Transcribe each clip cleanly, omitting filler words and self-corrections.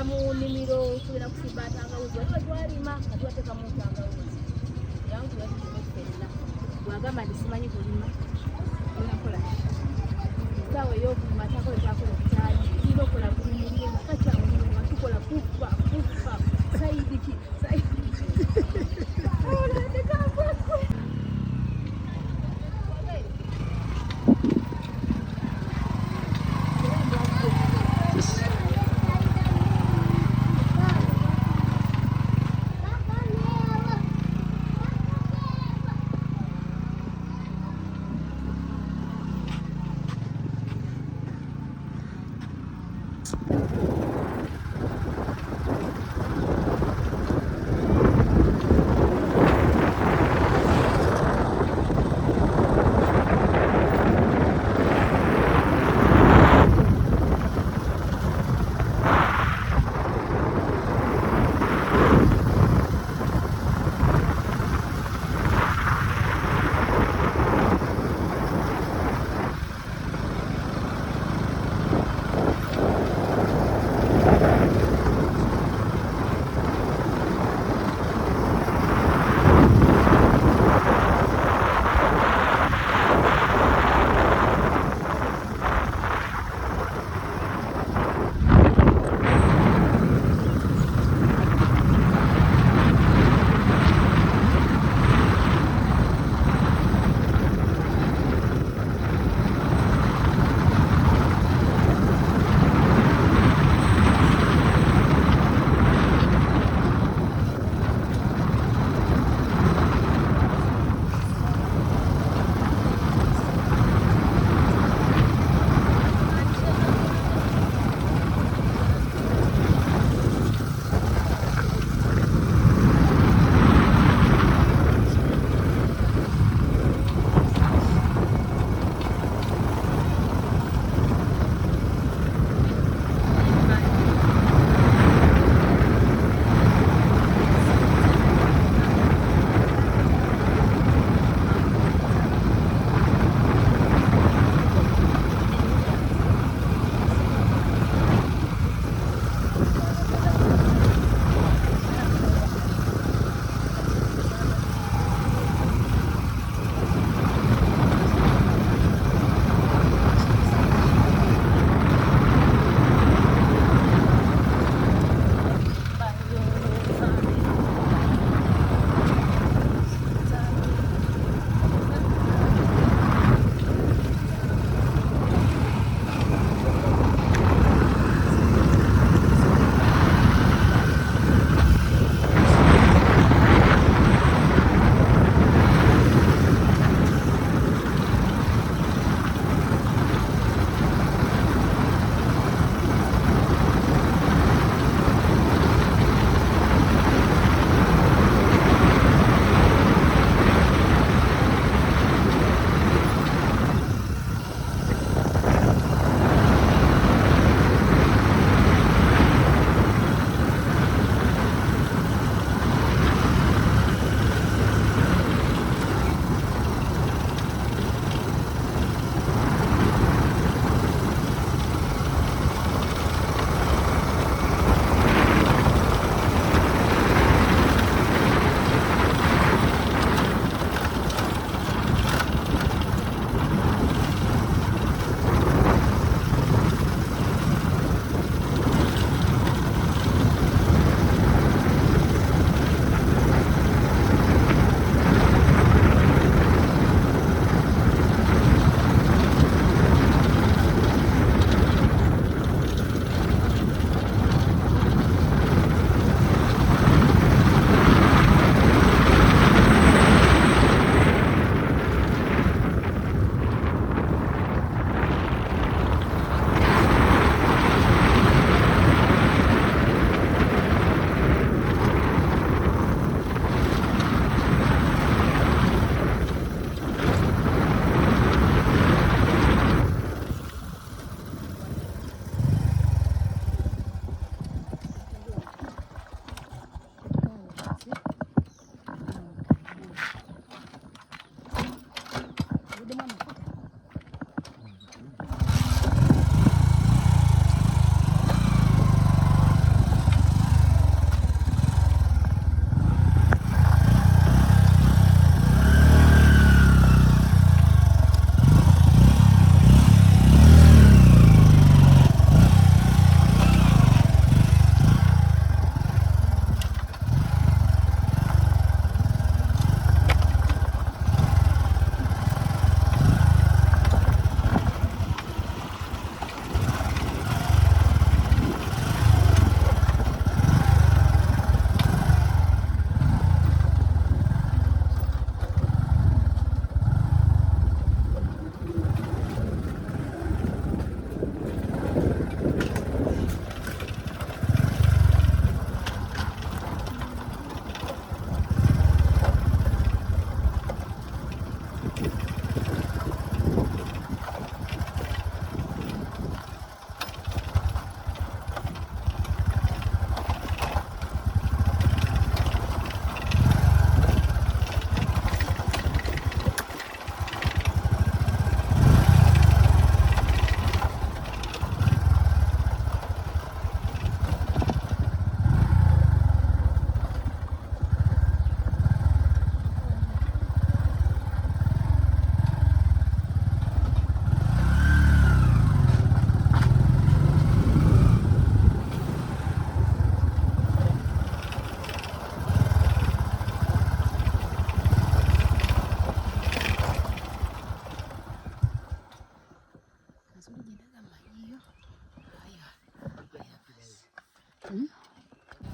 mu nnimiro tugenda kusimba tangawuzi waliwo twalima nga tubateekamu tangawuzi yangu yatutuefenna bwagamba nti simanyi kulima nakola sawa ey'okulima takola twakola okutali ina okola bulimulire nga kakyawulima tukola kufa sayidiki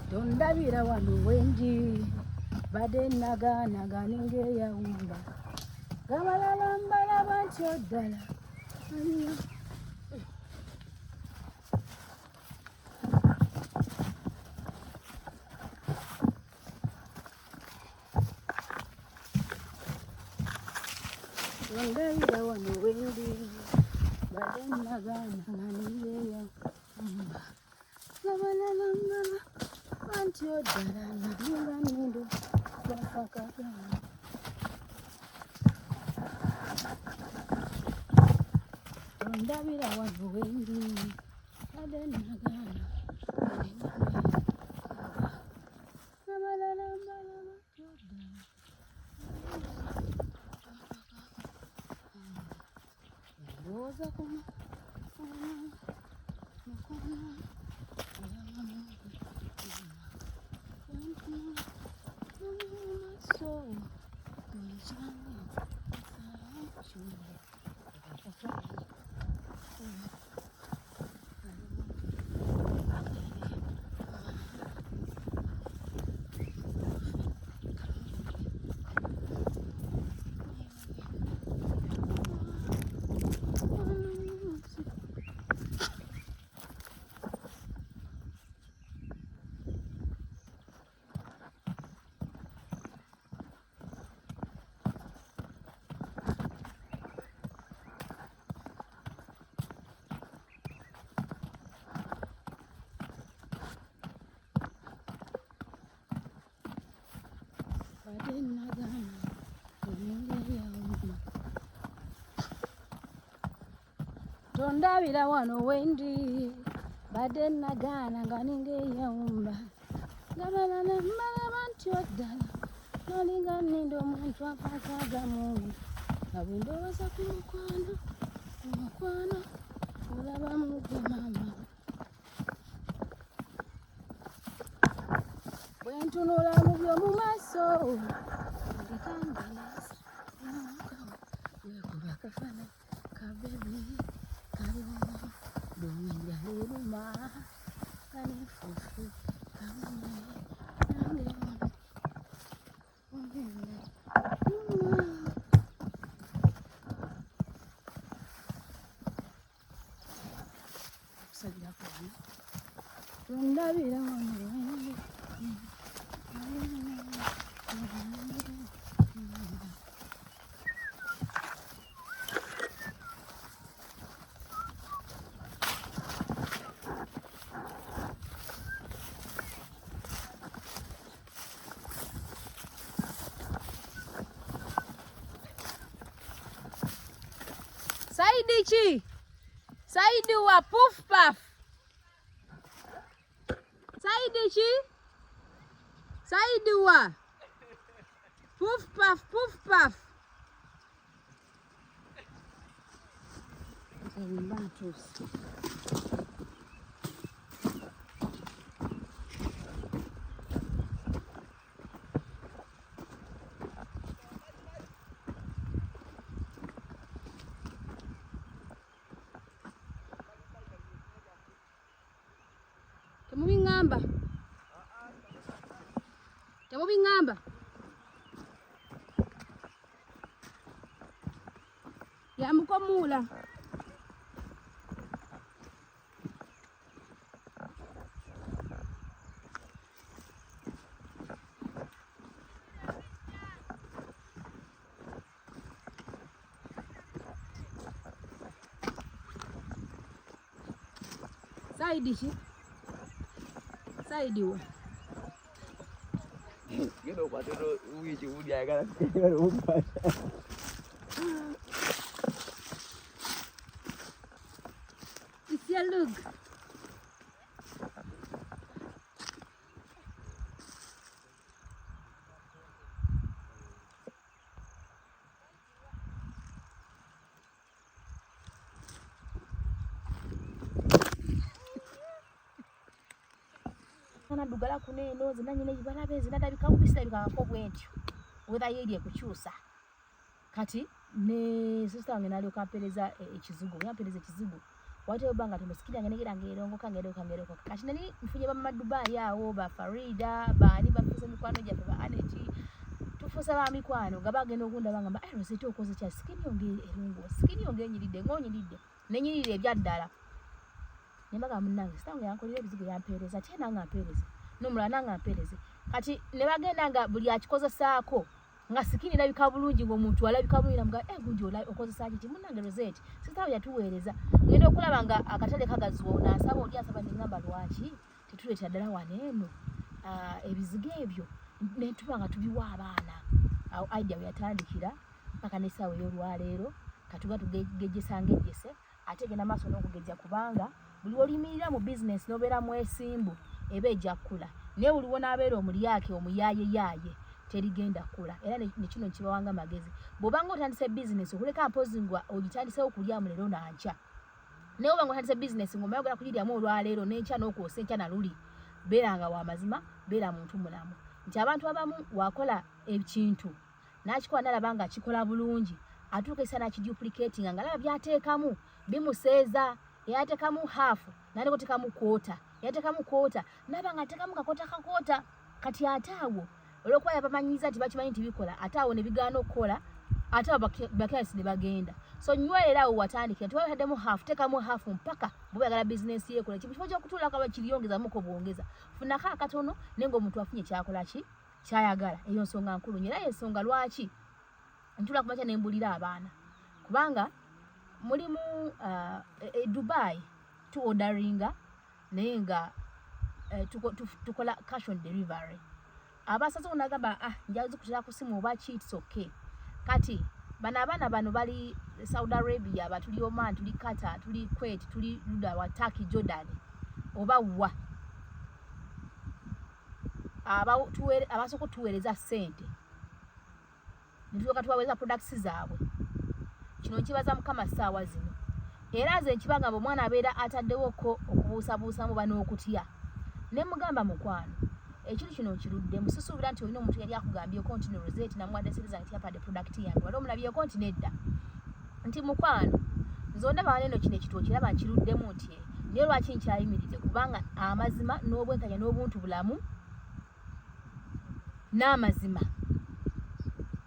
Tondabira wano wendi badde nagaanaga ningeyawumba gabalala mbalaba ntyo ddala tondabira wano wendi badde nagaanaga ningeyawumba gabalala mbalaba ntyo ddala nalinga nnindo bafakagana tondabira wano wendi badde nagaana gabalala mbalaba ntyo ddala ndowooza kuno badde nagaana ningeyawumba tondabira wano wendi badde nagaana nga ningeyawumba gabalala mbalaba ntyo ddala nalinga nnindo omuntu apakagamungu nga bwe ndowooza ku mukwano olaba mugwe maama bwe ntunula mu by'omu maaso ndikangalaza wekuba kafana ka bebi kaliwo donja liruma kalifufu kamune nange ogende okusabira kwana tondabira wano Saidi chi Saidi wa puff puff Saidi chi Saidi wa puff puff Temubingamba yamukomula Saidi chi Saidi wa Kilo patero uji udia kana kero upata isia lug dugala kuneno zinanyine ibalabe zinadabika kubisabika ko bwentyo wetha yedye kukyusa kati ne sister wange nali okapeleza ekizigo yapeleza ekizigo wate banga tumesikira ngenegera ngerongo kangerongo kati nani mfunye ba Dubai yawo ba Farida bani bafuse mikwano gyafe ba Aneti tufusa ba mikwano gabagenda okunda bangamba Rosette okoze kya sikini yonge erungo sikini yonge nyiridde ngonyidde nenyirire ebyaddala nembaga munange sitangu yankolera ebizigo yampereza tena ngampereza nomula nangampereze kati ne bagenda nga buli akikozesaako nga sikini labika bulungi ng'omuntu alabika bulungi namuga gundi okozesa kiti munange Rosette sitangu yatuweereza ngenda okulaba nga akatale kagaziwo nasaba oli asaba nengamba lwaki tetuleeta ddala waneeno ebizigo ebyo netuba nga tubiwa abaana awo idea yatandikira mpaka n'essaawa ey'olwaleero katuga tugejjesa ngejjese ate genda maaso n'okugejja kubanga buli olimirira mu bizinesi n'obeera mwesimbu eba ejja kkula naye buliwo n'abeera omulyake omuyaaye terigenda kkula era ne kino nkibawanga amagezi bw'obanga otandise bizinesi okuleka mpozi nga ogitandisewo kulyamu leero nankya naye obanga otandise bizinesi ng'omayogera kugiryamu olwaleero n'enkya n'okwosa enkya na luli beeranga wa mazima beera muntu mulamu nti abantu abamu wakola ekintu n'akikola n'alaba nga kikola bulungi atuuka essa n'akiduplicatinga nga laba byateekamu bimuseeza yateekamu haafu n'atekotekamu kwota yateekamu kwota naba nga ateekamu kakota kati ate awo olw'okuba yabamanyiza nti bakimanyi nti bikola ate awo ne bigaana okukola ate awo bakirasi ne bagenda so nywera awo watandikira nti wabataddemu haafu teekamu haafu mpaka bw'oyagala bizinesi yeekola kifo ky'okutuulako bakiriyongezamuko bwongeza funako akatono naye ng'omuntu afunye kyakola ki kyayagala eyo nsonga nkulu nnyo era y'ensonga lwaki ntula kumakya ne mbulira abaana kubanga mulimu Dubai tuodaringa naye nga tukola cash on delivery abasaze unagamba njazo kutera ku simu oba it's okay kati abaana bano bali Saudi Arabia batuli Oman tuli Qatar tuli Kuwait tuli wa Turkey Jordan oba wa abasoko tuweereza sente nituka tuwaweza products zaabwe kino nkibaza mukama ssaawa zino era nze nkibagamba omwana abeera ataddewoko okubuusabuusamu bano okutya ne mugamba mukwano ekintu kino nkirudde mususuubira nti olina omuntu yali akugambye continue Rosette namwadesiriza nti yapadde product yange wali omulabye continue edda nti mukwano nzonda baaneno kino ekitooki kiraba nkiruddemu nti naye lwaki nkyayimiridde kubanga amazima n'obwenkanya n'obuntu bulamu n'amazima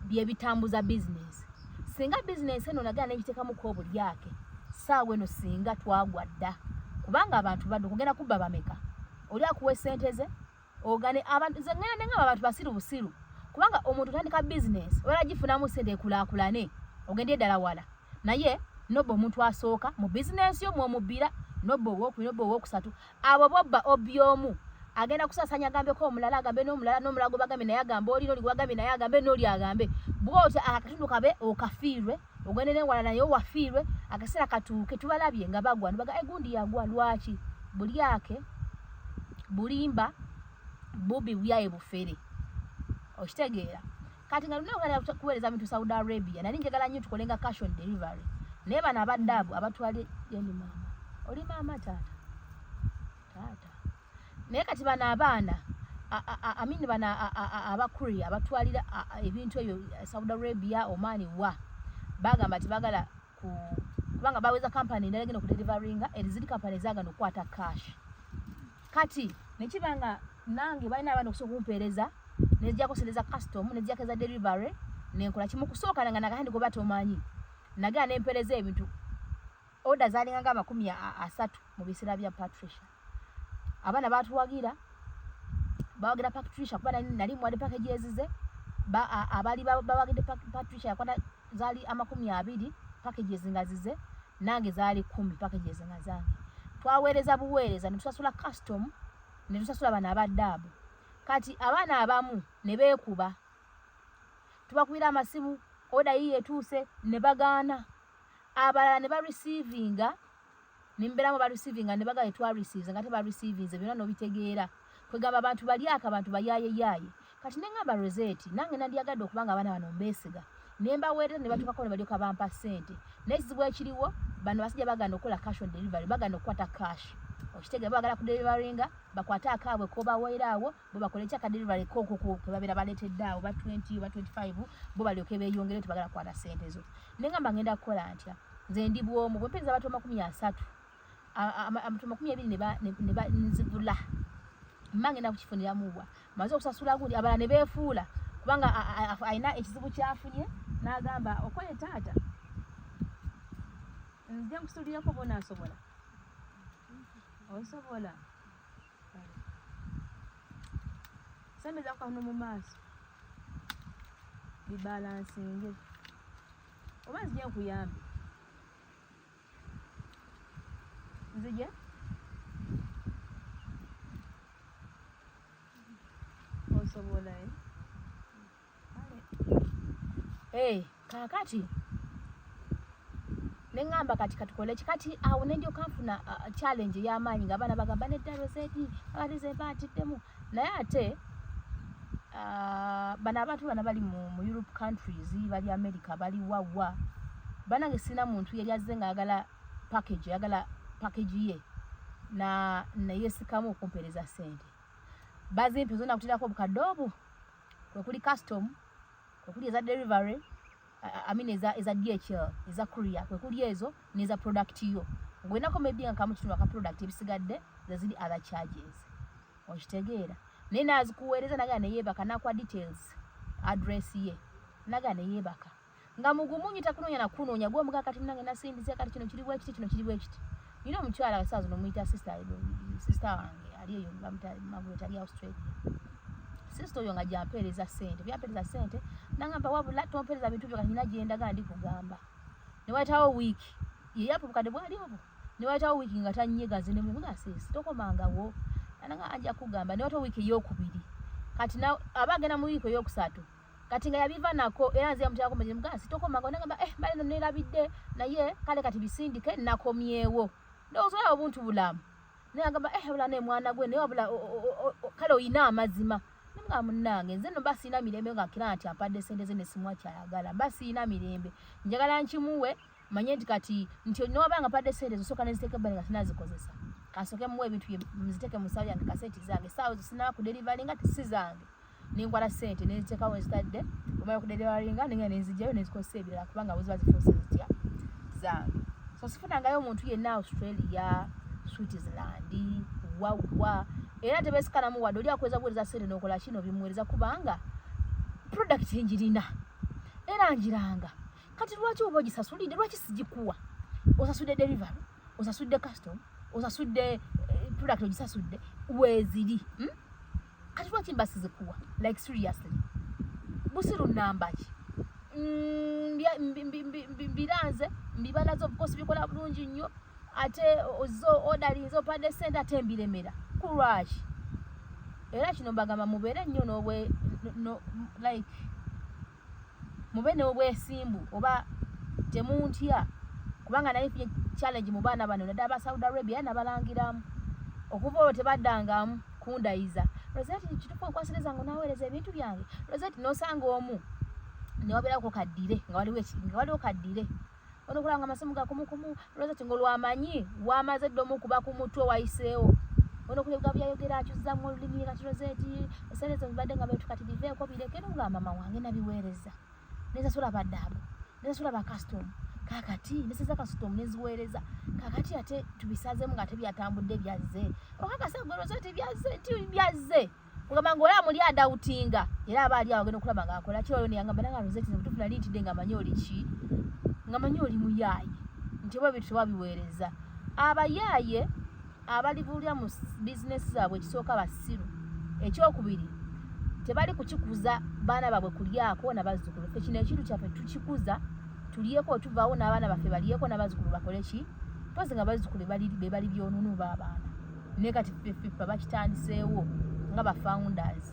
bye bitambuza bizinesi singa bizinesi eno nagana n'ekiteekamuko obulyake ssaawa eno singa twagwa dda kubanga abantu badde okugenda kubba bameka oli akuwa essente ze ogane abantu ze ngenda nengaba abantu basiru busiru kubanga omuntu otandika bizinesi oba agifunamu ssente ekulaakulane ogende eddala wala naye nobba omuntu asooka mu bizinesi yo mw'omubbira nobba ow'okubiri nobba ow'okusatu abo bobba obyomu agenda kusasanya agambeko omulala agambe n'omulala n'omulala gwe bagambye naye agambe oli n'oli gwe bagambye naye agambe n'oli agambe bw'otyo akatundu kabe okafiirwe ogende n'ewala naye wafiirwe akaseera katuuke tubalabye nga bagwa nebaga gundi yagwa lwaki bulyake bulimba bubi byaye bufere okitegeera kati nga lunaku kuweereza bintu Saudi Arabia nali njagala nnyo tukolenga cash on delivery naye bano abadde abo abatwale yendi maama oli maama taata naye kati bano abaana amini bano abakuri abatwalira ebintu ebyo Saudi Arabia Oman wa bagamba tibagala kubanga baweza kampani endala genda okudeliveringa eziri kampani zaagana okukwata cash kati nekibanga nange balina abantu okusobola okumpeereza nezijja kusereza custom nezijja keza delivery nenkola kimu kusooka nga nagahandi gwe batomanyi nagala nempeereza ebintu order zalinga nga 30 mu biseera bya Patricia abaana batuwagira bawagira Patricia kuba nali mwade packages ze abali bawagide Patricia yakwata zali 20 packages ngazize nange zali 10 packages ngazange twaweereza buweereza netusasula custom netusasula bana abaddaabo kati abaana abamu ne beekuba tubakuira amasimu order yiye etuuse ne bagaana abalala ne bareceiving nimberamu ba receiving ne bagaye twa receives ngate ba receivings byonna no bitegeera kwegamba abantu balyaka abantu bayaye kati nengamba Rosette nange nandyagadde okubanga abana bano mbesiga nemba weereza ne batukako ne balyoka bampa sente n'ekizibu ekiriwo bano basijja baganda okukola cash on delivery baganda okukwata cash okitegeera bagala ku deliveringa bakwata akaabwe ko baweeraawo bo bakole kyaka delivery koko babeera baleetedde awo ba 20 ba 25 bo balyoke beeyongere tebagala kwata sente zo nengamba ngenda kukola ntya nze ndi bwomu bwe mpenza abantu 30 amatu 200 ne nzivula mmange na kukifunira muwa maze okusasula gundi abala ne beefuula kubanga aina ekizibu kyafunye n'agamba okoye taata nzija nkusuulirako bona asobola osobola sembeza kano mu maaso bibalansinge oba nzija nkuyambe nzija osobola kakati nengamba kati katukole kati awo nendio kanfuna challenge y'amaanyi ng'abaana bagamba nedda Rosette abalize baatiddemu naye ate bano abantu bana bali mu Europe countries bali America bali wawa banange sina muntu yali azze ng'agala package ye na yesikamu okumpereza sente bazimpe zona kutirako obukadobo kwe kuli custom kwe kuli eza delivery eza DHL eza courier kwe kuli ezo neza product yo ngwenako maybe nka mukino aka product ebisigadde zazidi other charges okitegeera nina azikuweereza naga ne yebaka nakwa details address ye naga ne yebaka nga mugumunyi takunonya na kunonya gwo muga kati nange nasindize kati kino kiri bwe kiti ino omukyala asazo no muita sister wange aliyo ngamuta magwe tali Australia sister yo nga jampereza sente byapereza sente nangamba wabula tompereza bintu byo kanyina genda gandi kugamba ne watawo week ye yapo bukade bwali obo ne watawo week nga tanyega zine mu muga sis tokomanga wo nanga anja kugamba ne watawo week yokubiri kati na abagena mu week yokusatu kati nga yabiva nako era nzia mutya ko mu mugasi tokomanga nangamba bale nerabidde naye kale kati bisindike nakomyewo ndozoya obuntu bulamu nangamba bula ne mwana gwe ne wabula kale oyina amazima nga munange nze no basi ina mirembe nga kiranti ampadde sente zene simwa kyayagala basi ina mirembe njagala nkimuwe manye kati nti no wabanga padde sente zosoka neziteke bali nga sinazikozesa kasoke muwe ebintu muziteke musawo yange kaseti zange sawo sina ku delivery nga tisizange ninkwala sente neziteka westadde omaya ku delivery nga ninga nezijayo nezikosa ebirala kubanga buziba zifose zitya zange so sifunangayo omuntu yenna Australia Switzerland wawa era tebesikana mu wadoli akweza bweza sente nokola kino bimuwereza kubanga product njirina era njiranga kati lwaki oboji sasulide lwaki sijikuwa osasudde delivery osasudde custom osasudde product ojisasudde weziri kati lwaki mbasizikuwa like seriously busiru nambaki mbiranze mbibalazo of course bikola bulungi nnyo ate ozo order padde sente ate mbiremera kulwashi era kino mbagamba mubere nnyo n'obwe like mubene obwesimbu oba temuntya kubanga naye challenge mu baana bano nadda aba Saudi Arabia nabalangiramu okuva olwo tebaddangamu kundayiza Rosette kitufu nkwasiriza ngo naweereza ebintu byange Rosette nosanga omu newabeerako kaddire nga waliwo kaddire ono kulanga amasimu gakumukumu Rosette ng'olwamanyi wamaze dde omukuba ku mutwe wayiseewo ono kulebwa byayogera akyuzza mu olulimi kati Rosette esente zo zibadde nga beetu kati biveeko birekere nga mama wange nabiweereza nezasula baddaabo nezasula ba custom kakati neseza custom neziweereza kakati ate tubisazeemu nga tebyatambudde byazze okakasa gwe Rosette byazze kugamba ng'ola muli adawutinga era abaali awo genda okulaba ng'akola kyoyo neyangamba nanga Rosette nebutufu nali ntidde nga manyi oli ki nga manyi oli muyaaye nti oba ebintu tewabiweereza abayaaye abalivulya mu bizinesi zaabwe ekisooka basiru ekyokubiri tebali kukikuza baana baabwe kulyako nabazzukulu ffe kino ekintu kyaffe tukikuza tulyeko otuvaawo n'abaana baffe balyeko n'abazzukulu bakole ki pozi nga bazzukulu be bali byonunu b'abaana naye kati ffeffe bakitandiseewo nga ba founders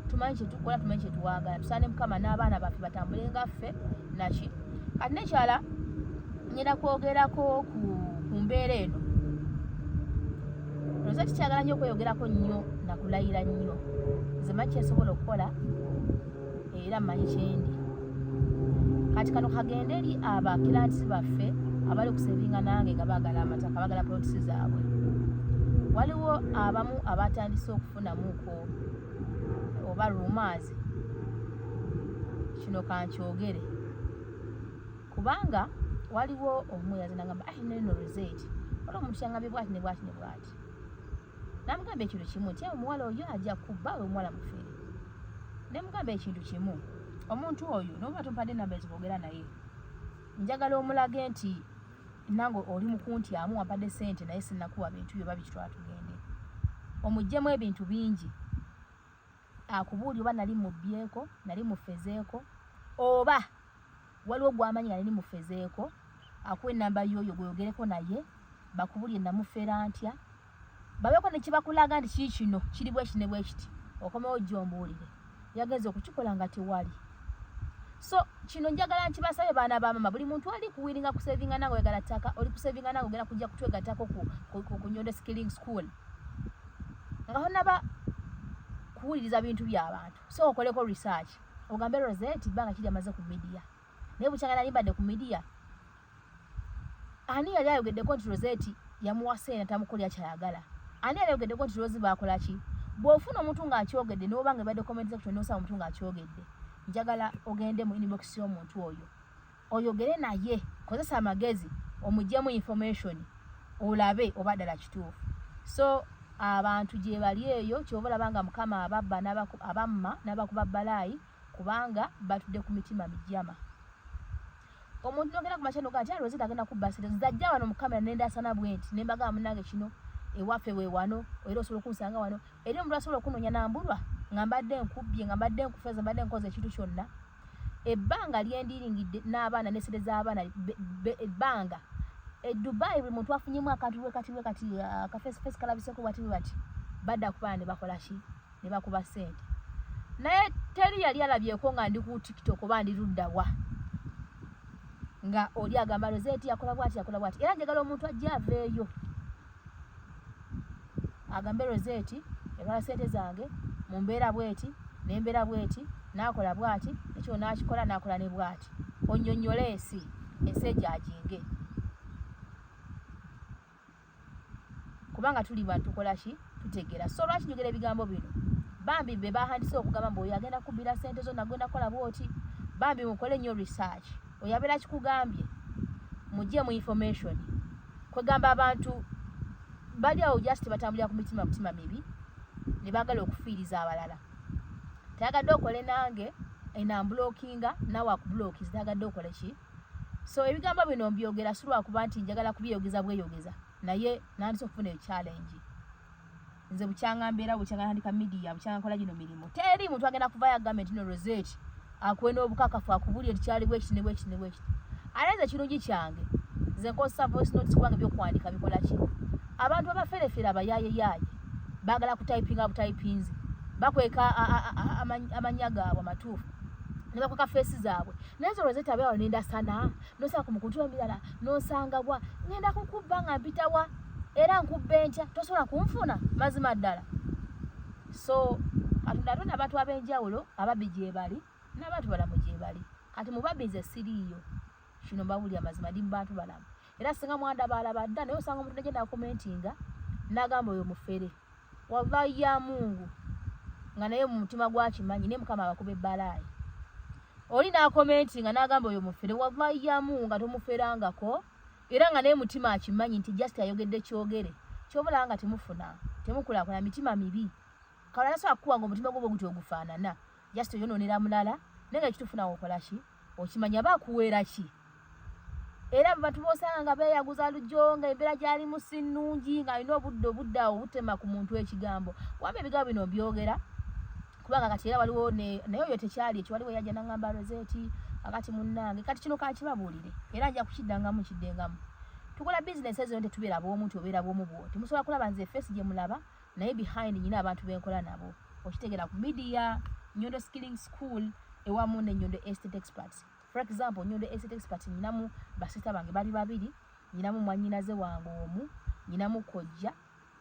tumanyi kyetukola tumanyi kyetuwaagala tusaane Mukama n'abaana baffe batambule nga ffe naki kati nekyala ngenda kwogerako ku mbeera eno Rosette kyagala nnyo okweyogerako nnyo nakulayira nnyo nze manyi kyensobola okukola era mmanyi kyendi kati kano kagende eri abakirantisi baffe abali okusevinga nange nga baagala amataka baagala polotisi zaabwe waliwo abamu abatandise okufunamuko oba rumors kino kankyogere kubanga waliwo omu yazina ngamba neno Rosette kola omuntu kyangambye bw'ati ne bw'ati ne bw'ati namugamba ekintu kimu nti omuwala oyo ajja kubba we omuwala mufere ne mugamba ekintu kimu omuntu oyo n'oba tumpadde namba ezikwogera naye njagala omulage nti nange oli mukuntyamu wampadde ssente naye sinnakuwa bintu byo babitwala tugende omuggyemu ebintu bingi akubuuli oba nali mubbyeko nali mufezeeko oba waliwo gw'amanyi nali mufezeeko akuwa ennamba y'oyo gweyogereko naye bakubulye namufera ntya babeeko ne kibakulaga nti kii kino kiri bweki ne bwekiti okomewo gyombuulire yageza okukikola nga tewali so kino njagala nkibasabe baana bamama buli muntu ali kuwiringa kusevinga nange oyagala ttaka oli kusevinga nange ogenda kujja kutwegattako ku Nyondo Skilling School nga honaba kuwuliriza bintu by'abantu so okoleko research ogambe Rosette bbanga kiri amaze ku media naye bukyanga nali mbadde ku media ani yali ayogeddeko nti Rosette yamuwaseena tamukolya kyayagala ani yali ayogeddeko nti Rozi baakola ki bw'ofuna omuntu ng'akyogedde n'oba nga badde comment section n'osaba omuntu ng'akyogedde njagala ogende mu inbox y'omuntu oyo oyogere naye kozesa amagezi omuggyemu information olabe oba ddala kituufu so abantu gye bali eyo ky'oba olabanga mukama ababba abamma n'abakuba balaayi kubanga batudde ku mitima mijjama omuntu n'ogenda ku makyano gati Rosette agenda kubba ssente nzajja wano mu kamera n'endasana bwenti ne mbagamba munnange kino ewaffe we wano era osobola okunsanga wano eri omuntu asobola okunoonya nambulwa nga mbadde nkubbye nga mbadde nkufeza mbadde nkoze ekintu kyonna ebbanga lyendiringidde n'abaana n'essente z'abaana ebbanga Dubai buli muntu afunyemu akantu bwe kati akafeesi kalabiseko bwati badda ku baana ne bakola ki ne bakuba ssente naye teri yali alabyeko nga ndi ku TikTok oba ndi luddawa nga oli agamba Rosette yakola bwati era njagala omuntu ajja aveeyo agambe Rosette ebala ssente zange mu mbeera bweti n'embeera bweti n'akola bwati ekyo n'akikola n'akola ne bwati onnyonnyole ensi ejajinge kubanga tuli bantu tukola ki tutegeera so lwaki njogera ebigambo bino bambi be bahandise okugamba mbu oyo agenda kubbira ssente zo nagenda kola bwoti bambi mukole nnyo research oyo abeera kikugambye mujje mu information kwegamba abantu bali awo just batambulira ku mitima mibi ne baagala okufiiriza abalala tayagadde okole nange enambulokinga nawe akubulokiza tayagadde okole ki so ebigambo bino mbyogera si lwakuba nti njagala kubyeyogeza bweyogeza naye nandise okufuna eyo challenge nze bukyanga mbeera bukyanga ntandika media bukyanga nkola gino mirimu teri muntu agenda kuvayo agamba nti no Rosette akuwe n'obukakafu akubulye tukyali bwekiti ne bwekiti ne bwekiti aleze kirungi kyange nze nkozesa voice notes kubanga ebyokuwandika bikola ki abantu abaferefere abayaayeyaye baagala kutayipinga butayipinzi bakweka amanya gaabwe amatuufu ne bakweka feesi zaabwe naye zo Rosette abeewo nendasana nosanga ku mukutu emirala nosangabwa ngenda kukubba nga mpitawa era nkubba entya tosobola kunfuna mazima ddala so katonda atonda abantu ab'enjawulo ababbi gye bali n'abantu balamu gye bali kati mubabbi nze siriiyo kino mbawulira amazima ndi mu bantu balamu era singa mwanda baalaba dda naye osanga omuntu negenda akumentinga n'agamba oyo mufere wallahi ya Mungu nga naye mu mutima gwakimanyi naye Mukama abakuba ebbalaayi oli n'akomentinga n'agamba oyo mufere wallahi ya Mungu nga tomuferangako era nga naye mutima akimanyi nti just ayogedde kyogere kyobulaba nga temukulaakulana mitima mibi kalala so akuwanga omutima gwo guti ogufaanana just oyonoonera mulala naye nga ekitufuna okola ki okimanya aba akuweera ki era abantu bosanga nga beeyaguza lujo nga embeera gyali musi nnungi nga alina obudde awo obutema ku muntu ekigambo wambe ebigambo bino mbyogera kubanga kati era waliwo naye oyo tekyali ekyo waliwo yajja n'angamba Rosette akati munnange kati kino kankibabuulire era nja kukiddangamu kiddengamu tukola bizinesi ezo tetubeera bw'omu nti obeera bw'omu bwo temusobola kulaba nze feesi gye mulaba naye behind nyina abantu benkola nabo okitegeera ku media Nyondo Skilling School ewamu ne Nyondo Estate Experts for example Nyondo Estate Experts nyinamu basita bange bali babiri nyinamu mwannyinaze wange omu nyinamu kojja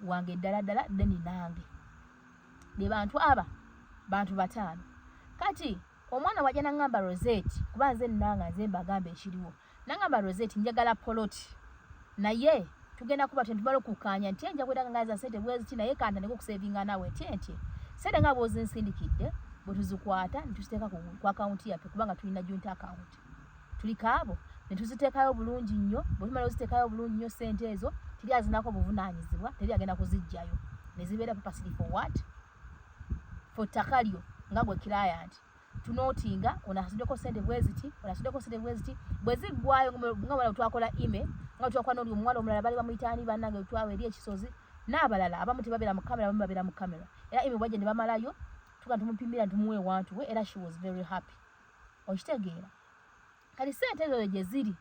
wange ddala deni nange be bantu aba bantu bataano kati omwana wajja n'angamba Rosette kuba nze nnanga nze mbagamba ekiriwo n'angamba Rosette njagala poloti naye tugenda kuba tumala okukaanya nti enja kwenda ngaza ssente bweziti naye kanta ne kusevinga nawe ntye ssente nga bw'ozinsindikidde bwe tuzikwata ne tuziteeka ku akawunti yaffe kubanga tulina joint account tuli kaabo ne tuziteekayo bulungi nnyo bwe tumala oziteekayo bulungi nnyo ssente ezo tiri azinako buvunanyizibwa teri agenda kuzijjayo nezibera purposely for what for takalio ngagwe client tunotinga onasindeko sente bweziti bwezigwayo ngabala utwakola email ngabutwakwa n'oli omwalo omulala bali bamuyitani bannange utwawe eri ekisozi n'abalala abamu tebabera mu kamera abamu babera mu kamera era email bwajja ne bamalayo tuka tumupimbira tumuwe wantu we era she was very happy okitegeera kali sente ezo gye ziri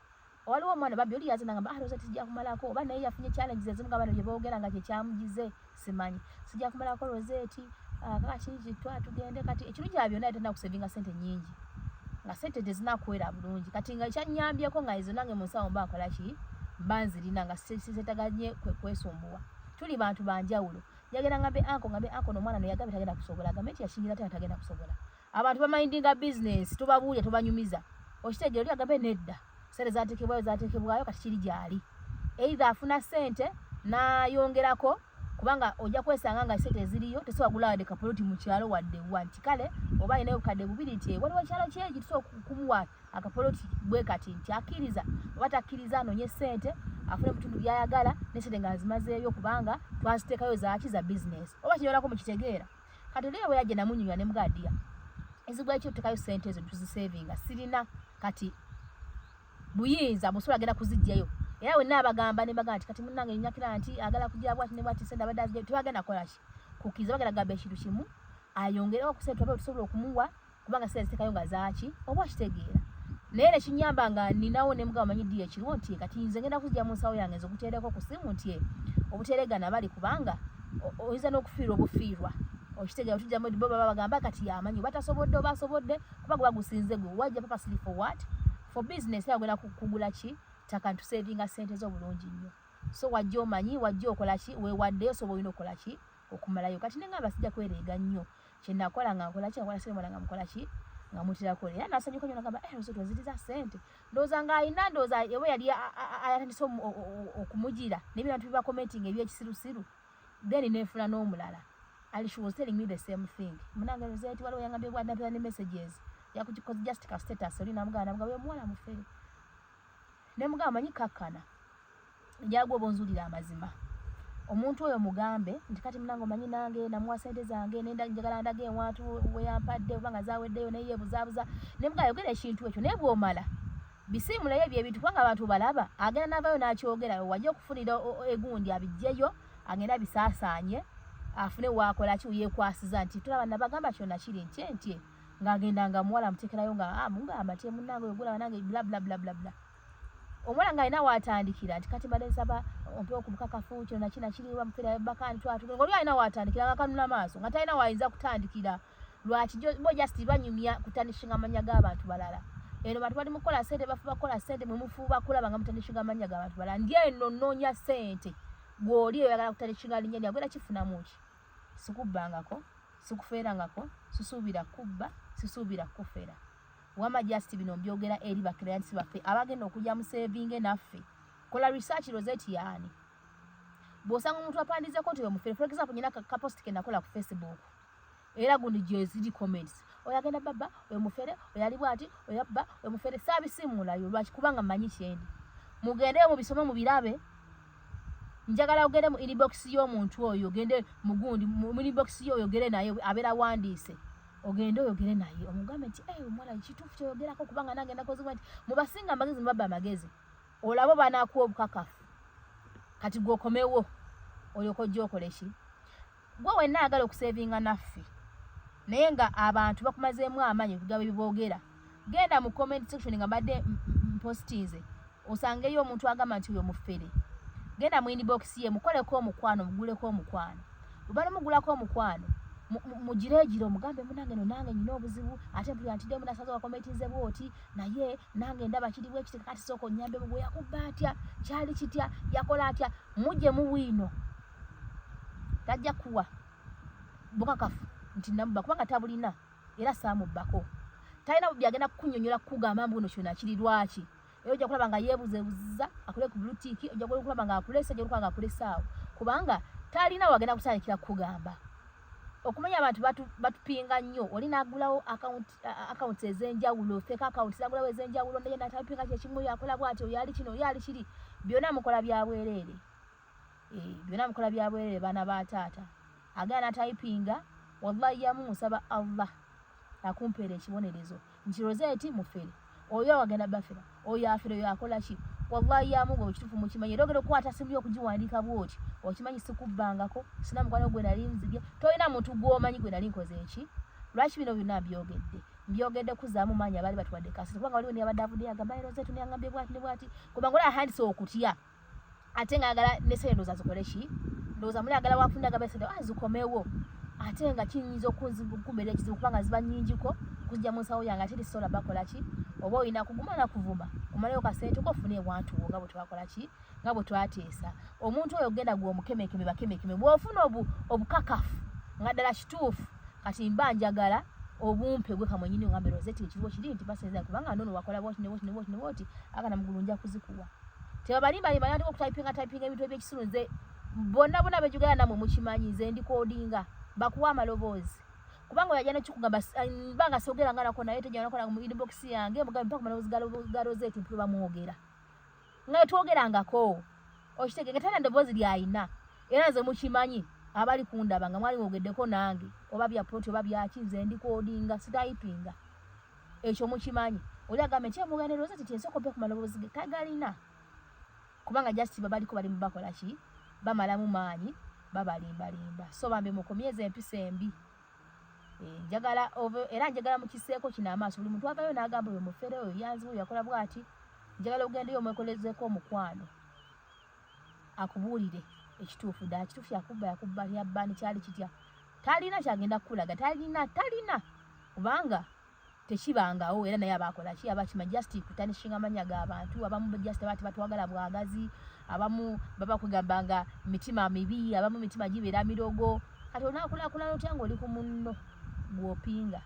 waliwo omwana babbi oli yazina ngamba Rosette sijja kumalako oba naye yafunye challenges ezimu ngabano gye boogera nga kye kyamugize simanyi sijja kumalako Rosette kati kitwa tugende kati ekiru kya byonna yatenda kusevinga sente nyingi nga sente tezinakwera bulungi kati nga kyanyambyeko nga ezo nange musawo mba nkola ki mbanzirina nga sisetaganye kwesumbuwa tuli bantu banjawulo yagenda ngambe anko n'omwana no yagabe tagenda kusobola gavumenti yashingira tagenda kusobola abantu bamindinga business tobabuulya tobanyumiza okitegeera oli agambe nedda sente zateekebwayo kati kiri gyali either afuna sente n'ayongerako kubanga ojja kwesanga nga sente ziriyo tesobola kugula wadde kapoloti mu kyalo wadde wanti kale oba alinayo bukadde bubiri nti waliwo ekyalo kyegi tusobola kumuwa akapoloti bwe kati nti akkiriza oba takkiriza anoonye sente afune bitundu byayagala nesente nga zimazeeyo kubanga twaziteekayo zaaki za business oba kinyolako mukitegeera kati oliyo bwe yajja namunyunywa ne mugadiya ezigwa ekyo tutekayo sente ezo tuzisevinga sirina kati buyinza musobola agenda kuzijjayo era wenna abagamba ne bagamba nti kati munnange nyakira nti agala kugira bwati ne bwati sente abadde azijjayo tebagenda kukola ki kukkiriza bagenda gamba ekintu kimu ayongerewo ku sente twabe tusobola okumuwa kubanga sente zitekayo nga zaaki oba kitegeera naye nekinyamba nga ninawo ne mugamba manyi ddi ekiriwo nti kati nze ngenda kuzijja mu nsawo yange nze okuteereko ku simu nti obuteregana bali kubanga oyinza n'okufiirwa obufiirwa okitegeera otujjamu bo baba bagamba kati yamanyi batasobodde oba asobodde kubanga bagusinze gwe wajja purposely for what for business yagenda kugula ki taka ntusevinga sente z'obulungi nnyo so wajja omanyi wajja okola ki weewaddeyo soba olina okola ki okumalayo kati nengamba sijja kwereega nnyo kyenakola nga nkola ki nakola siremona nga mukola ki nga mutirakola era nasanyuka nnyo nagamba Rosette oziriza sente ndowooza nga alina ndowooza oba yali ayatandise okumugira n'ebintu biba commenting ebyekisirusiru then nefuna n'omulala and she was telling me the same thing munange Rosette waliwo yangambye bw'adapira ne messages yakujikoze just ka status oli namugana namugaba omwana mufere ne mugamba manyi kakkana njagwa obonzulira amazima omuntu oyo mugambe nti kati munange manyi nange namuwa sente zange nenda njagala ndage ewantu weyampadde obanga zaweddeyo naye buzaabuza ne mugamba yogera ekintu ekyo naye bw'omala bisiimulayo ebyo ebintu kubanga abantu balaba agenda navayo n'akyogera wajja okufunira egundi abijjeyo agenda bisaasaanye afune waakola ki yeekwasiza nti tulaba nabagamba kyonna kiri ntye ng'agenda nga muwala amuteekerayo nga mugamba nti munnange oyogula nange bla bla bla bla bla omwana ng'alina waatandikira nti kati mbadde nsaba ompewo ku bukakafu kyonna kiriwa mufeera bakani twatuge ng'oli alina waatandikira nga kanuna maaso nga talina waayinza kutandikira lwaki bo just banyumya kutandishinga amanya g'abantu balala eno bantu bali mukola sente bafuba kukola sente mwe mufuba kulaba nga mutandishinga amanya g'abantu balala ndi eno nnoonya sente gw'oli oyagala kutandishinga linnya lyagwe era kifunamu ki sikubbangako sikufeerangako sisuubira kubba sisuubira kufera wama just bino mbyogera eri ba clients baffe abagenda okujja mu saving naffe kola research Rosette yaani bosanga omuntu apandizeko nti omufere for example nyina ka post ke nakola ku Facebook era gundi je zidi comments oyagenda baba oyo mufere oyali bwati oyabba oyo mufere sabisimulayo lwaki kubanga manyi kyendi mugende mu bisome mu birabe njagala ogende mu inbox y'omuntu oyo ogende mugundi mu inbox y'oyo ogere naye abera wandiise ogende oyogere naye omugambe nti omwana kituufu kyoyogerako kubanga nange ndakozebwa nti mubasinga amagezi mubabba amagezi olabo banaakuwa obukakafu kati gwokomewo olyoka ojja okole ki gwe wenna agala okusevinga naffe naye nga abantu bakumazeemu amaanyi okugaba ebiboogera genda mu comment section nga mbadde mpostinze osangeyo omuntu agamba nti oyo mufere genda mu inbox ye mukoleko omukwano muguleko omukwano bwe mugulako omukwano mugirejire omugambe munange no nange nyina obuzibu ate mpulira nti demu nasaza wakometinze bwoti naye nange ndaba kiri bwe kiteka kati soko nyambe bwe yakubba atya kyali kitya yakola atya mujje mu bwino tajja kuwa bukakafu nti namubba kubanga tabulina era saamubbako talina byagenda kukunyonyola kukugamba mbuno kyonna kiri lwaki eyo ojja kulaba nga yeebuzeebuziza akole ku bluetiki ojja kulaba nga akulesa ojja kulaba nga akulesaawo kubanga talina wagenda kutandikira kukugamba okumanya abantu batupinga nnyo oli naagulawo account ez'enjawulo fake account zagulawo ez'enjawulo naye natapinga kyekimu yakola bw'ati oyo ali kino oyo ali kiri byonna mukola bya bwereere byonna mukola bya bwerere baana ba taata agaana typinga wallahi yamusaba Allah akumpeera ekibonerezo nti Rosette mufere oyo wagenda bafera oyo afere oyo akola ki wallahi yamugo ekitufu mukimanyi era ogenda okukwata simu y'okugiwandiika bwoti okimanyi sikubbangako sina mukwano gwe nali nzibye tolina muntu gw'omanyi gwe nali nkoze eki lwaki bino byonna mbyogedde kuzaamu maanyi abaali batuwadde kasita kubanga waliwo niyabadde avudde yagamba Rosette niyangambye bwati ne bwati kubanga oli ahandise okutya ate ng'agala ne sente ndowooza zikole ki ndowooza muli agala wafunda agamba sente zikomewo ate nga kiyinza okunkumbera ekizibu kubanga ziba nnyingiko kujja mu nsawo yange ate lisola bakola ki oba olina kuguma na kuvuma omaleyo kasente kofuna ewantuwo nga bwe twakola ki nga bwe twateesa omuntu oyo ogenda gwe omukemekeme bakemekeme bw'ofuna obukakafu nga ddala kituufu kati mba njagala obumpe gwe kamwenyini ngambe Rosette ekiriwo kiri nti basenza kubanga ndono wakola bwoti ne bwoti agana mugulu nja kuzikuwa tebabalimba yandi okutayipinga ebintu eby'ekisunze bonna bejugala namwe mukimanyi nze ndi kodinga bakuwa amaloboozi kubanga oyajja nekikugamba banga sogera nga nako naye tejja nakola mu inbox yange mugambe mpaka maloboozi ga Rosette mpwe bamwogera nga twogerangako okitege tana ndoboozi lyayina era nze mukimanyi abali kundaba nga mwali mwogeddeko nange oba bya ploti oba byaki nze ndi kodinga sitayipinga ekyo mukimanyi oli agambe nti mugane Rosette tiensoko pe ku maloboozi ge tagalina kubanga just babaliko bali mubakola ki bamalamu maanyi babalimbalimba so bambe mukomyeze empisa embi njagala era njagala mukiseeko kino amaaso buli muntu avayo n'agamba oyo mufere oyo yanzi oyo yakola bwati njagala ogendeyo omwekolezeeko omukwano akubuulire ekituufu ddala kituufu yakubba yabbani kyali kitya talina kyagenda kukulaga talina kubanga tekibangawo era naye abakola ki abakima just kutanishinga amanya g'abantu abamu just bati batwagala bwagazi abamu baba kugambanga mitima mibi abamu mitima gibeera mirogo kati onaakulaakulana otya ng'oli ku munno bw'opinga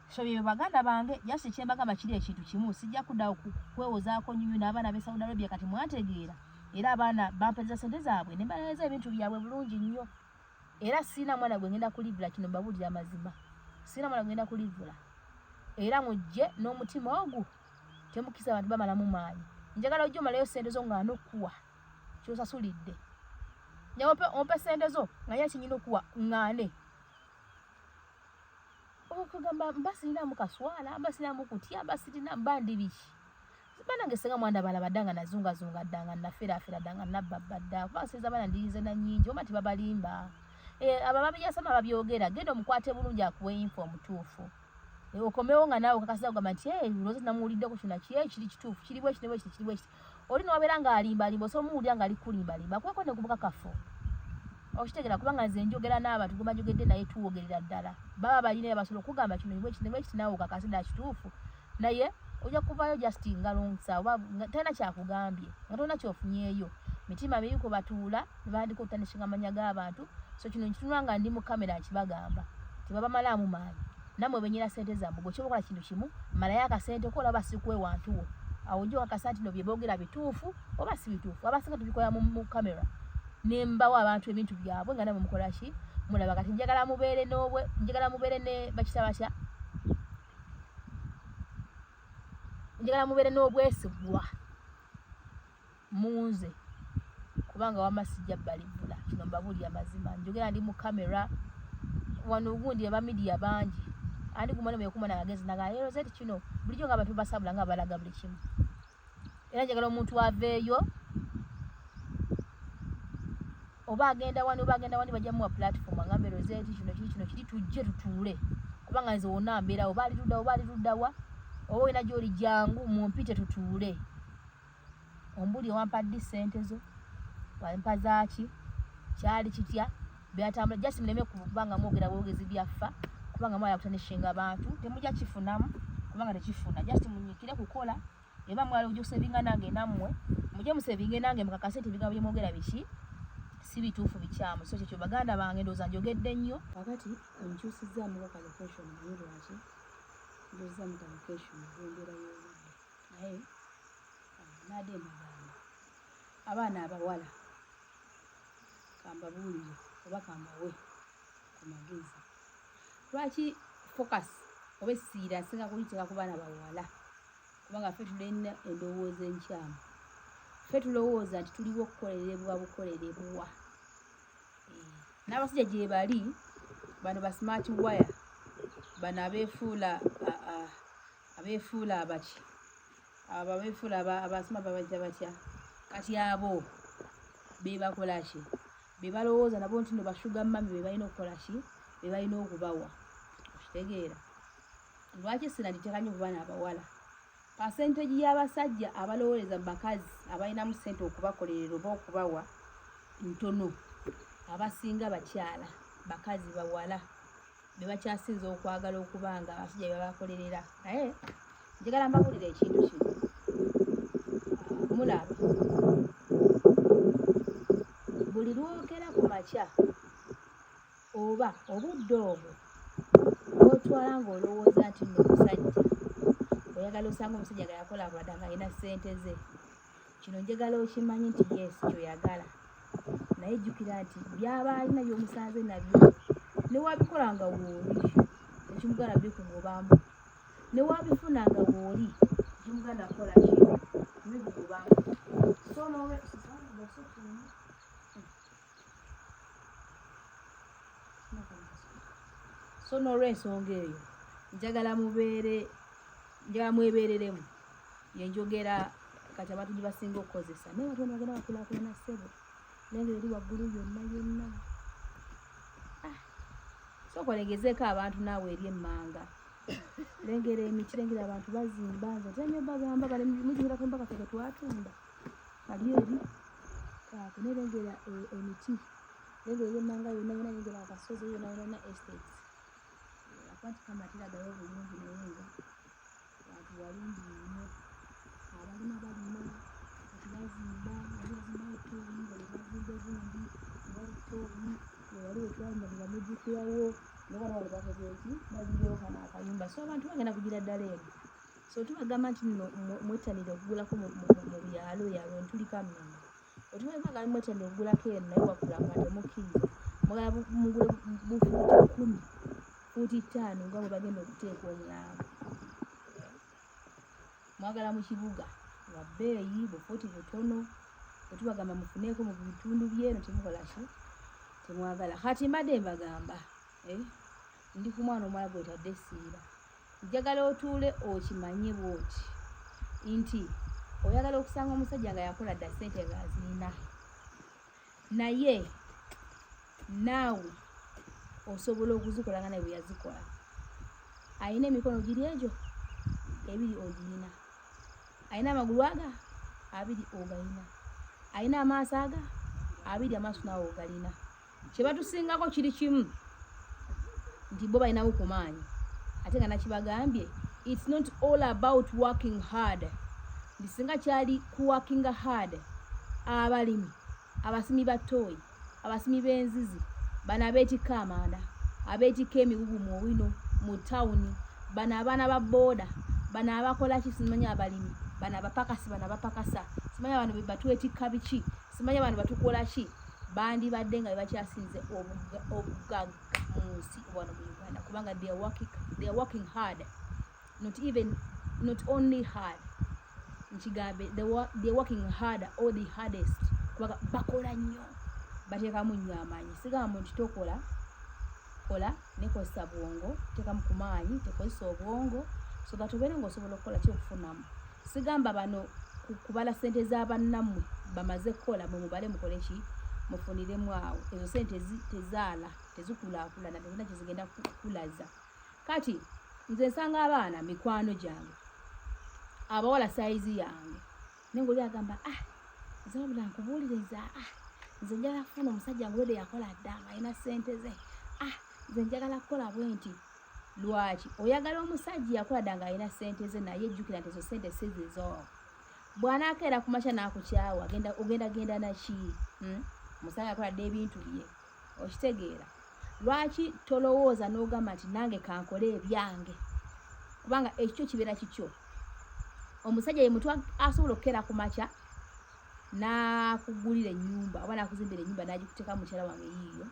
so bye baganda bange just kyembagamba kiri ekintu kimu sijja kudda kwewozaako nyuyu n'abaana b'e Saudi Arabia kati mwategeera era abaana bampeza sente zaabwe ne mbaleza ebintu byabwe bulungi nnyo era siina mwana gwe ngenda kulivula kino mbabuulira amazima siina mwana gwe ngenda kulivula era mujje n'omutima ogwo temukisa abantu bamalamu maanyi njagala ojja omalayo sente zo nga n'okkuwa kyosasulidde ompe sente zo nga ye kinyina okuwa ŋŋaane okugamba mba sirinamu kaswala mba sirinamu kutya mba sirina mba ndi biki banange senga mwanda bala badanga nazungazunga ddanga naferaafera ddanga nabbabba dda kuba senza bana ndirize na nnyingi oba tibabalimba abababiyasama babyogera genda omukwate bulungi akuwe info omutuufu okomewo nga naawe kakasiza kugamba nti Rosette namuwuliddeko kino kiri kituufu kiri bweki ne bweki kiri bweki oli nowabeera ng'alimbalimba osobola omuwulira ng'ali kulimbalimba kweko ne kubukakafu okitegera kubanga nze njogera n'abantu gwe bajogedde naye tuwogerera ddala baba balina basobola okugamba kino bweki ne bweki naawe okakase ddala kituufu naye ojja kuvayo just ngalonsa oba talina kyakugambye nga tolina kyofunyeeyo mitima mibi kwe batuula ne bandika okutanishinga amanya g'abantu so kino nkitunula nga ndi mu kamera nkibagamba tebabamalamu maanyi namwe benyera sente zammwe gwe kyobokola kintu kimu malayo akasente ko olaba sikuwe wantuwo awo ojja okakasa nti no bye boogera bituufu oba si bituufu abasinga tubikola mu kamera ne mbawo abantu ebintu byabwe nga namwe mukola ki mulaba kati njagala mubeere ne bakita batya njagala mubeere n'obwesigwa munze kubanga wama sijja balivula kino mbabuulira amazima njogera ndi mu kamera wano ogundi aba media bangi andi gumwana mwekumana agezi naga Rosette kino bulijjo nga abantu basabula nga balaga buli kimu era njagala omuntu aveeyo oba agenda wani bajja muwa platform agambe Rosette kino kiri tujje tutuule kubanga nze wonna mbeera oba ali luddawa oba olina gy'oli jangu mumpite tutuule ombuli wampadde sente zo wampa zaaki kyali kitya byatambula just muleme kubanga mwogera bwogezi byaffa kubanga mwala kutanishinga abantu temujja kifunamu kubanga tekifuna just munyikire kukola eba mwala ojja kusevinga nange nammwe mujje musevinge nange mukakase nti ebigambo bye mwogera biki si bituufu bikyamu so kyekyo baganda bange ndowooza njogedde nnyo kakati onkyusizzaamu waka location naye lwaki ndozzaamu ka location olw'embeera y'obudde naye naadde emagamba abaana abawala kambabuulire oba kambawe ku magezi lwaki focus oba essira nsinga kuliteeka ku baana bawala kubanga ffe tulina endowooza enkyamu ffe tulowooza nti tuliwo okukolerebwa bukolerebwa. N'abasajja gye bali bano ba smart wire bano abeefuula abaki abo abeefuula abasima babajja batya kati abo be bakola ki be balowooza nabo nti no bashuga mami be balina okukola ki be balina okubawa. Okitegeera lwaki sinanditeekanye ku baana abawala percentage y'abasajja abalowooleza bakazi abalinamu ssente okubakolerera oba okubawa ntono. Abasinga bakyala bakazi bawala be bakyasinza okwagala okubanga abasajja bebabakolerera. Naye njagala mbabulira ekintu kino mulaba buli lwogera ku makya oba obudde obwo otwala ng'olowooza nti nno omusajja oyagala osanga omusajja nga yakolakulada nga alina ssente ze, kino njagala okimanyi nti yes kyoyagala, naye jjukira nti byaba alina by'omusanze nabyo newabikola nga wooli ekimuganda bikugobamu, newabifuna nga wooli ekimuganda kola ki bikugobamu. So n'olw'ensonga eyo njagala mwebeereremu yenjogera kati abantu gye basinga okukozesa. Naye watu bagenda bakulaakulana ssebo lengera eri waggulu yonna. Sooka olegezeeko abantu naawe eri emmanga, lengera emiti, lengera abantu bazimba nze ntya bagamba bali mujjukira ku mpaka ffe twatunda kali eri kaako nerengera emiti, lengera eri emmanga yonna lengera akasozi yonna estates akwati kamatira gayo bulungi naye nga abantu walungi nnyo abalima balima kati bazimba etooni bali bazimba egundi balitooni wali wetwalima ne bamujjukirawo nobana wali bakoze eki bazirewo kana akayumba. So abantu bagenda kugira ddala eno. So tubagamba nti nno mwettanire okugulako mu byalo ntuliko Amengo otubagamba mwettanire okugulako eno naye wakulakula temukkiriza mwagala mugule bufuuti 10 fuuti 5 nga bwe bagenda okuteeka omulanga, mwagala mu kibuga wa bbeeyi bufuuti butono bwetubagamba mufuneeko mu bitundu byeno temukola ki temwagala. Kati mbadde mbagamba ndi ku mwana omwala gwetadde Siira, njagala otuule okimanye bwoti nti oyagala okusanga omusajja nga yakola dda ssente ng'azirina, naye naawe osobola okuzikola nga naye bwe yazikola. Alina emikono giri egyo ebiri ogirina, alina amagulu aga abiri ogalina, alina amaaso aga abiri amaaso naawe ogalina. Kye batusingako kiri kimu nti bo balinawo ku maanyi ate nga nakibagambye it's not all about working hard. Ndisinga kyali ku working hard abalimi, abasimi ba ttooyi, abasimi b'enzizi, bano abeetikka amanda, abeetikka emigugu mu wino mu tawuni, bano abaana ba booda, bano abakola ki simanyi abalimi, bano abapakasi, bano abapakasa simanyi abantu batwetikka biki, simanyi abantu batukola ki, bandibadde nga bebakyasinze obugagga mu nsi wano mu Uganda kubanga they are working hard, not only hard nkigambe they are working hard or the hardest kubanga bakola nnyo bateekamu nnyo amaanyi. Sigamba nti tokola kola nekozesa bwongo, teekamu ku maanyi tekozesa obwongo so that obeera ng'osobola okukola ki okufunamu. Sigamba bano kubala ssente z'abannammwe bamaze kukola mwe mubale mukole ki mufuniremu awo ezo ssente tezaala tezikulaakulana tezina kye zigenda kukulaza. Kati nze nsanga abaana mikwano gyange abawala saizi yange nenga oli agamba nze wabula nkubuuliriza nze njagala kufuna omusajja ngwede yakola dda alina ssente ze nze njagala kukola bwe nti. Lwaki oyagala omusajja yakola dda nga alina ssente ze naye jjukira nti ezo ssente si zizo. Bw'anaakeera ku makya n'akukyawa ogenda naki omusajja yakola dda ebintu bye okitegeera. Lwaki tolowooza n'ogamba nti nange kankole ebyange kubanga ekyo kibeera kikyo. Omusajja ye muntu asobola okukeera ku makya n'akugulira ennyumba oba n'akuzimbira ennyumba n'agikuteeka mukyala wange yiiyo,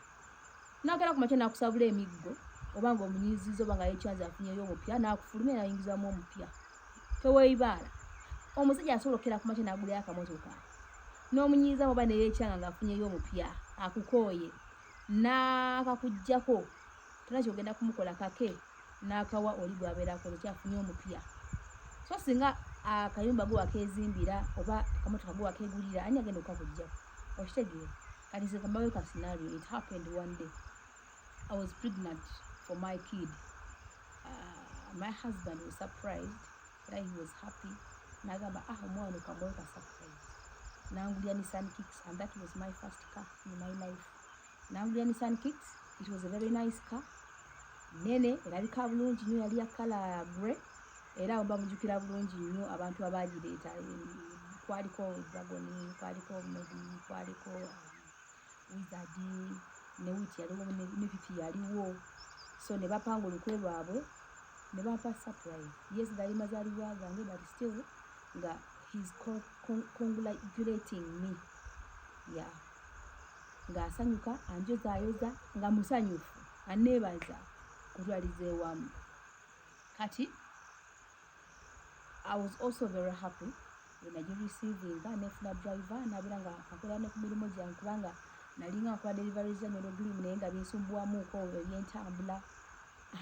n'akeera ku makya n'akusabula emiggo oba ng'omunyiiziza oba nga yekyanza afunyeyo omupya n'akufulumya n'ayingizamu omupya teweeyibaala. Omusajja asobola okukeera ku makya n'agulirayo akamotoka n'omunyiiza oba ne yeekyanga ng'afunyeyo omupya akukooye n'akakuggyako tona kyogenda kumukola kake n'akawa oli bw'abeera akoze kyafunye omupya. So singa akayumba gwe wakeezimbira oba akamotoka gwe wakeegulira ani agenda okukakuggyako okitegeera. Kati nze kambayo ka scenario. It happened one day. I was pregnant for my kid. My husband was surprised. He was happy. Nagamba omwana kambayo ka surprise. Nangulya Nissan Kicks, and that was my first car in my life. Nangulya Nissan Kicks. It was a very nice car. Nene erabika bulungi nnyo, yali ya kala grey. Era oba mujjukira bulungi nnyo abantu abaagireeta. Kwaliko Dragon, kwaliko Medi, kwaliko Wizard, ne Witi yaliwo, ne Fifi yaliwo. So ne bapanga olukwe lwabwe ne bampa surprise. Yes, gali mazaalibwa gange, but still nga he's congratulating me. Yeah. Nga asanyuka anjozaayoza nga musanyufu aneebaza kutwaliza ewamu. Kati I was also very happy when I receiving nefuna driver nabira nga akola ne ku mirimu gyange kubanga nalinga akola deliveries za Nyondo Glim naye nga binsumbuwamuuko ebyentambula.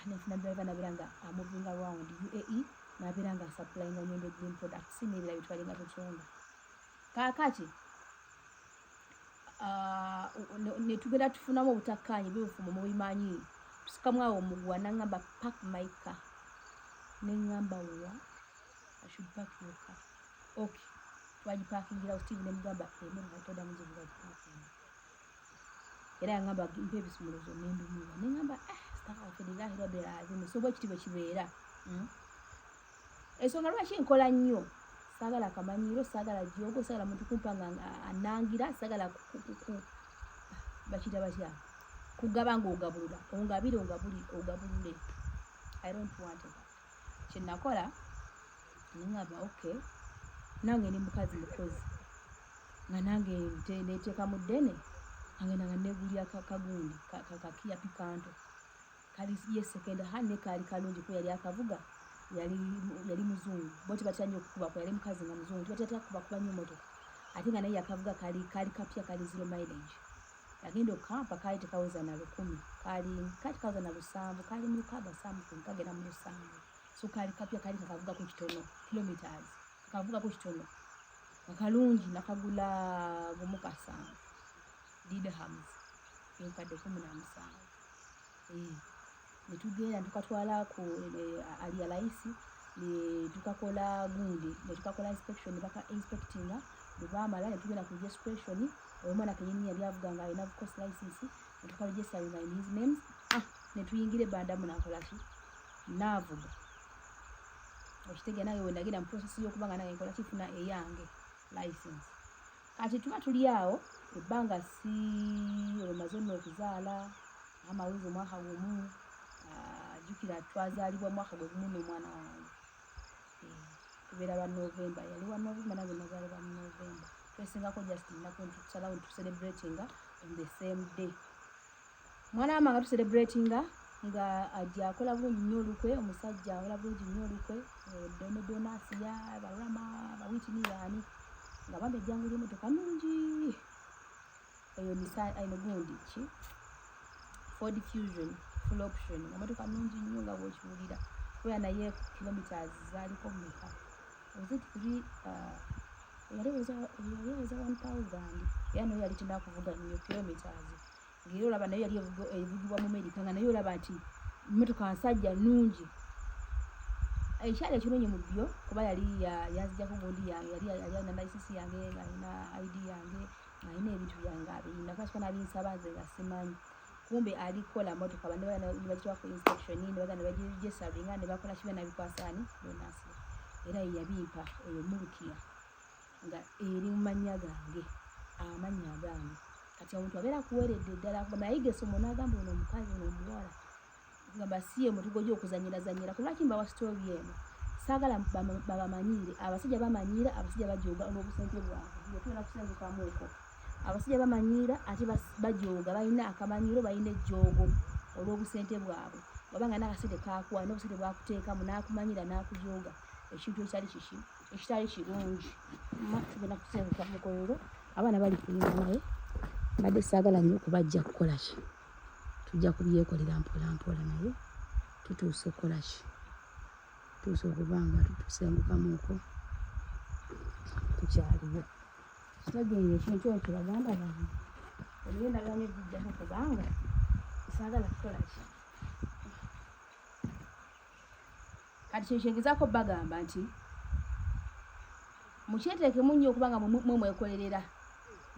Nefuna driver nabira nga moving around UAE nabira nga supplying Nyondo Glim products n'ebirala bitwalinga tutunda. Kaakati ne tugenda tufunamu obutakkaanyi bw'obufumo mubimanyi. Tusikamu awo omuguwa n'angamba park my car. N'engamba wa I should park your car. Okay. Twagiparkingira Steve ne mugamba emmotoka toda mu gye parking. Era yangamba mpe ebisumuluzo n'endumula. N'engamba astaghfirullah rabbil alamin. So bwe kitiibwe kibeera. Ensonga lwaki nkola nnyo. Saagala kamanyiiro, saagala jjogo, saagala muntu kumpanga anangira, saagala bakita batya kugaba ng'ogabulula ongabire ogabulule. I don't want that. Kye nakola nengamba okay, nange ni mukazi mukozi nga nange neteeka mu ddene angenda nga negulya kagundi kakiya pikanto kali ye second hand ne kali kalungi ko yali akavuga yali muzungu boti batanya okukuba ko yali mukazi nga muzungu tubatata kuba nnyo motoka ate nga naye akavuga kali kapya kali zero mileage agenda okampa kali tekaweza na 10 kali kaweza na 7 kali mu kaba something kagenda mu 7 so kali kapya kali kakavuga ku kitono kilometers kavuga ku kitono akalungi nakagula gumukasa dirhams enkadde 17 netugenda tukatwala ku ali alaisi ne tukakola gundi ne tukakola inspection baka inspectinga bwamala ne tugenda ku registration omwana kenyini yali avuga nga alina course license ne tukaregister in his names ne tuyingire banda munakola ki navuga okitege naye wendagenda mu process y'okuba nga naye nkola kifuna eyange license. Kati tuba tuli awo ebbanga si olumaze nno okuzaala amawuzi omwaka gumu jjukira twazaalibwa mwaka gwe gumu n'omwana wange tubeera ba November yali wa November nange nazaalibwa mu November twesingako just nnaku tusalawo tucelebrating on the same day. Mwana wama nga tucelebratinga nga ajja akola bulungi nnyo olukwe omusajja akola bulungi nnyo olukwe donasiya balama bawitini baani nga bambe ejjangula emmotoka nungi eyo ayino gundi ki Ford Fusion full option emmotoka nungi nnyo nga bw'okiwulira kubera naye kilometers zaaliko mmeka ozit 3 yali weza 1000 era naye yali tenda kuvuga nnyo kilometers ng'era olaba naye yali evugibwa mu America nga naye olaba nti emmotoka nsajja nnungi ekyali ekirungi mu byo kuba yali yazijjako gundi yange yali alina license yange nga alina ID yange nga alina ebintu byange abirina kasika nabinsaba nze nga simanyi kumbe alikola motoka bane bagitwa ku inspection ne bagana bagiregiseringa ne bakola kibe nabikwasaani donasi era yabimpa eyo mulukiya nga eri mu mannya gange amanya gange kati omuntu abeera kuweredde ddala kuba naye gesomo n'agamba ono omukazi ono omuwala ngamba siye mutugo gy'okuzanyira kulwaki mbawa story eno saagala babamanyiire abasajja bamanyiira abasajja bajooga olw'obusente bwabwe yetugenda kusengukamuuko abasajja bamanyiira ate bajooga balina akamanyiiro balina ejjoogo olw'obusente bwabwe wabanga n'akasente kakuwa n'obusente bwakuteekamu n'akumanyiira n'akujooga ekintu ekitali kirungi tugenda kusengukamuuko leero abaana bali kulinda naye mbadde saagala nnyo kubajja kukola ki, tujja kubyekolera mpola mpola naye tutuuse okukola ki, tutuuse okuba nga tusengukamuuko tukyaliwo. Kitegeere ekintu ekyo kibagamba bange olw'endagaano ejjijjako kubanga saagala kukola ki. Kati kye kyengezaako bagamba nti mukyeteekemu nnyo okuba nga mwe mwekolerera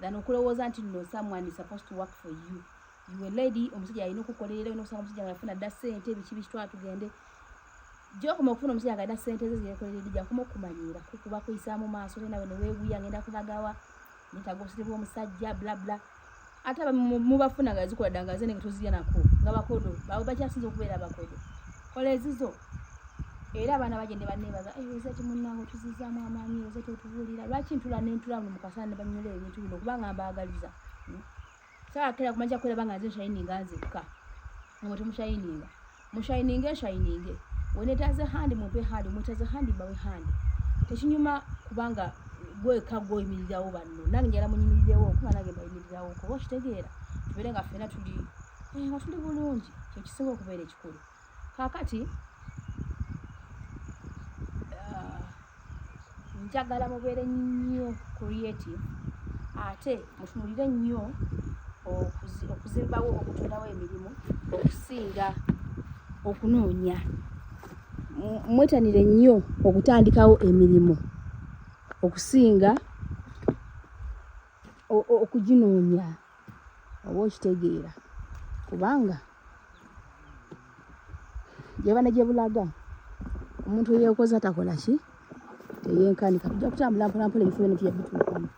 than okulowooza nti no someone is supposed to work for you. You a lady, omusajja alina okukolerera, olina okusanga omusajja nga yafuna dda ssente biki bitwala tugende. Gy'okoma okufuna omusajja nga alina ssente ze zeyekolerera gy'akoma okumanyiira kukuba kuyisa mu maaso nawe ne weeguya ngenda kulagawa neetaaga obusire bw'omusajja bla bla. Ate mubafuna nga zikola dda nga zene nga tozirya nako nga bakodo bawe bakyasinza okubeera bakodo. Kola ezizo era abaana bagende banneebaza ozeti munnange otuzizaamu amaanyi ozeti otubuulira lwaki ntula n'entula mu kasana ne banyulela ebintu bino kubanga mbaagaliza. Saakera kumanja kwera banga nze nshayininga nzekka nga temushayininga mushayininge nshayininge weneetaaze handi mumpe handi mwetaaze handi mbawe handi tekinyuma kubanga gweka gwoyimirirawo banno nange njala munyimirirewo kuba nange mbayimirirawo kuba okitegeera tubeere nga ffena tuli nga tuli bulungi kye kisinga okubeera ekikulu. Kaakati njagala mubeere nnyo creative ate mutunulire nnyo okuzimbawo okutondawo emirimu okusinga okunoonya. Mwetanire nnyo okutandikawo emirimu okusinga okuginoonya oba okitegeera kubanga gyebana gye bulaga omuntu eyeekoza takola ki teyenkanika. Tujja kutambula mpola mpola ebifo byonna tujja bituukamu.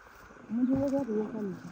Omuntu eyeekoza teyenkanika.